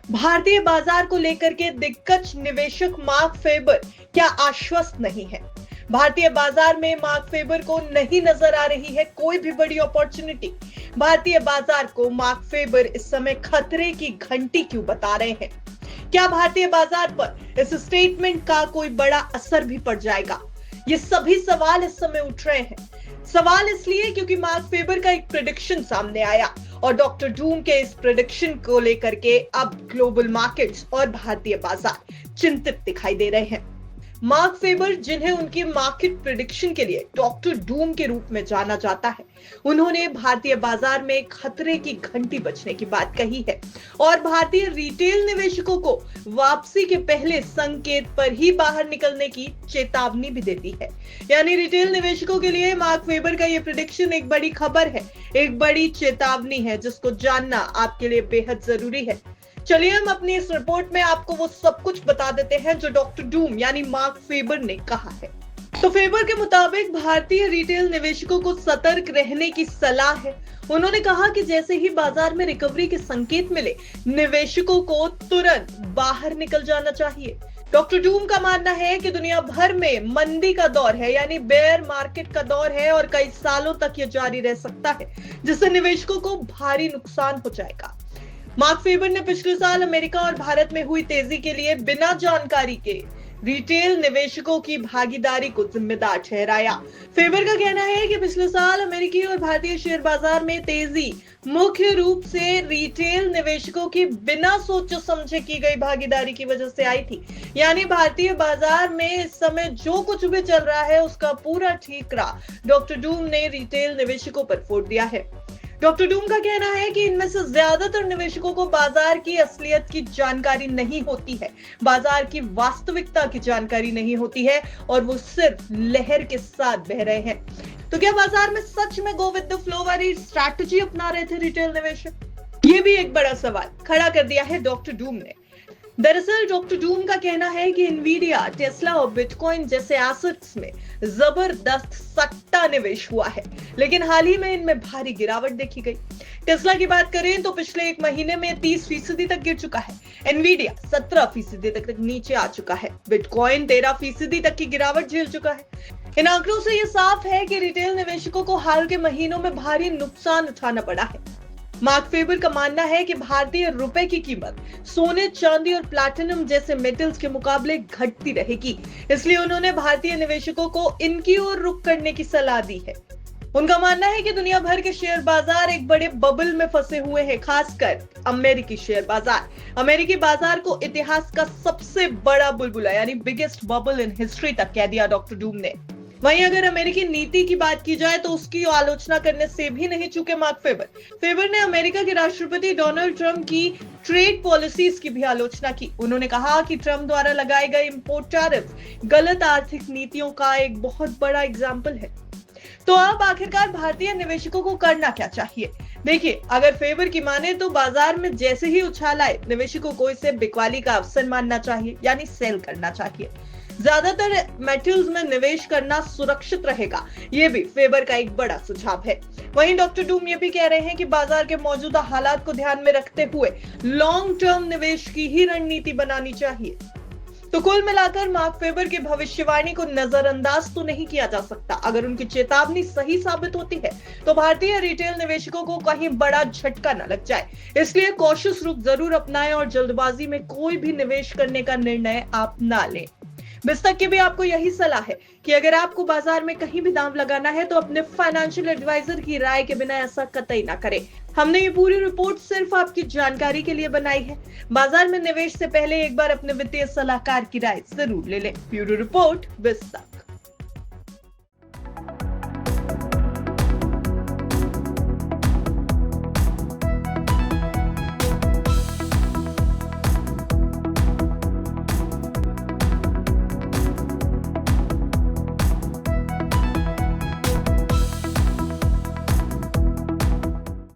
भारतीय बाजार को लेकर के दिग्गज निवेशक मार्क फेबर क्या आश्वस्त नहीं है? भारतीय बाजार में मार्क फेबर को नहीं नजर आ रही है कोई भी बड़ी अपॉर्चुनिटी। भारतीय बाजार को मार्क फेबर इस समय खतरे की घंटी क्यों बता रहे हैं? क्या भारतीय बाजार पर इस स्टेटमेंट का कोई बड़ा असर भी पड़ जाएगा? ये सभी सवाल इस समय उठ रहे हैं। सवाल इसलिए क्योंकि मार्क फेबर का एक प्रेडिक्शन सामने आया और डॉक्टर डूम के इस प्रेडिक्शन को लेकर के अब ग्लोबल मार्केट्स और भारतीय बाजार चिंतित दिखाई दे रहे हैं। मार्क फेबर, जिन्हें उनकी मार्केट प्रेडिक्शन के लिए डॉक्टर डूम के रूप में जाना जाता है, उन्होंने भारतीय बाजार में खतरे की घंटी बजने की बात कही है और भारतीय रिटेल निवेशकों को वापसी के पहले संकेत पर ही बाहर निकलने की चेतावनी भी देती है। यानी रिटेल निवेशकों के लिए मार्क फेबर का ये प्रेडिक्शन एक बड़ी खबर है, एक बड़ी चेतावनी है, जिसको जानना आपके लिए बेहद जरूरी है। चलिए हम अपनी इस रिपोर्ट में आपको वो सब कुछ बता देते हैं जो डॉक्टर डूम यानी मार्क फेबर ने कहा है। तो फेबर के मुताबिक भारतीय रिटेल निवेशकों को सतर्क रहने की सलाह है। उन्होंने कहा कि जैसे ही बाजार में रिकवरी के संकेत मिले, निवेशकों को तुरंत बाहर निकल जाना चाहिए। डॉक्टर डूम का मानना है कि दुनिया भर में मंदी का दौर है, यानी बेयर मार्केट का दौर है और कई सालों तक ये जारी रह सकता है, जिससे निवेशकों को भारी नुकसान हो जाएगा। मार्क फेबर ने पिछले साल अमेरिका और भारत में हुई तेजी के लिए बिना जानकारी के रिटेल निवेशकों की भागीदारी को जिम्मेदार ठहराया। फेबर का कहना है कि पिछले साल अमेरिकी और भारतीय शेयर बाजार में तेजी मुख्य रूप से रिटेल निवेशकों की बिना सोचे समझे की गई भागीदारी की वजह से आई थी। यानी भारतीय बाजार में इस समय जो कुछ भी चल रहा है उसका पूरा ठीकरा डॉक्टर डूम ने रिटेल निवेशकों पर फोड़ दिया है। डॉक्टर डूम का कहना है कि इनमें से ज्यादातर निवेशकों को बाजार की असलियत की जानकारी नहीं होती है, बाजार की वास्तविकता की जानकारी नहीं होती है और वो सिर्फ लहर के साथ बह रहे हैं। तो क्या बाजार में सच में गो विद द फ्लो वाली स्ट्रैटेजी अपना रहे थे रिटेल निवेशक? ये भी एक बड़ा सवाल खड़ा कर दिया है डॉक्टर डूम ने। दरअसल डॉक्टर डूम का कहना है कि इनवीडिया, टेस्ला और बिटकॉइन जैसे एसेट्स में जबरदस्त सट्टा निवेश हुआ है, लेकिन हाल ही में इनमें भारी गिरावट देखी गई। टेस्ला की बात करें तो पिछले एक महीने में 30% तक गिर चुका है। इनवीडिया 17% तक नीचे आ चुका है। बिटकॉइन 13% तक की गिरावट झेल चुका है। इन आंकड़ों से यह साफ है कि रिटेल निवेशकों को हाल के महीनों में भारी नुकसान उठाना पड़ा है। मार्क फेबर का मानना है कि भारतीय रुपए की कीमत सोने, चांदी और प्लैटिनम जैसे मेटल्स के मुकाबले घटती रहेगी, इसलिए उन्होंने भारतीय निवेशकों को इनकी ओर रुख करने की सलाह दी है। उनका मानना है कि दुनिया भर के शेयर बाजार एक बड़े बबल में फंसे हुए हैं, खासकर अमेरिकी शेयर बाजार। अमेरिकी बाजार को इतिहास का सबसे बड़ा बुलबुला यानी बिगेस्ट बबल इन हिस्ट्री तक कह दिया डॉक्टर डूम ने। वहीं अगर अमेरिकी नीति की बात की जाए तो उसकी आलोचना करने से भी नहीं चूके मार्क फेबर। फेबर ने अमेरिका के राष्ट्रपति डोनाल्ड ट्रंप की ट्रेड पॉलिसीज की भी आलोचना की। उन्होंने कहा कि ट्रंप द्वारा लगाए गए इंपोर्ट टैरिफ गलत आर्थिक नीतियों का एक बहुत बड़ा एग्जाम्पल है। तो अब आखिरकार भारतीय निवेशकों को करना क्या चाहिए? देखिए, अगर फेबर की माने तो बाजार में जैसे ही उछाल आए, निवेशकों को इसे बिकवाली का अवसर मानना चाहिए, यानी सेल करना चाहिए। ज्यादातर मेटल्स में निवेश करना सुरक्षित रहेगा, ये भी फेबर का एक बड़ा सुझाव है। वहीं डॉक्टर डूम ये भी कह रहे हैं कि बाजार के मौजूदा हालात को ध्यान में रखते हुए लॉन्ग टर्म निवेश की ही रणनीति बनानी चाहिए। तो कुल मिलाकर मार्क फेबर की भविष्यवाणी को नजरअंदाज तो नहीं किया जा सकता। अगर उनकी चेतावनी सही साबित होती है तो भारतीय रिटेल निवेशकों को कहीं बड़ा झटका न लग जाए, इसलिए कॉशियस रुख जरूर अपनाएं और जल्दबाजी में कोई भी निवेश करने का निर्णय आप ना लें। बिस्तक की भी आपको यही सलाह है कि अगर आपको बाजार में कहीं भी दांव लगाना है तो अपने फाइनेंशियल एडवाइजर की राय के बिना ऐसा कतई ना करें। हमने ये पूरी रिपोर्ट सिर्फ आपकी जानकारी के लिए बनाई है। बाजार में निवेश से पहले एक बार अपने वित्तीय सलाहकार की राय जरूर ले लें। Bureau report, बिस्तक।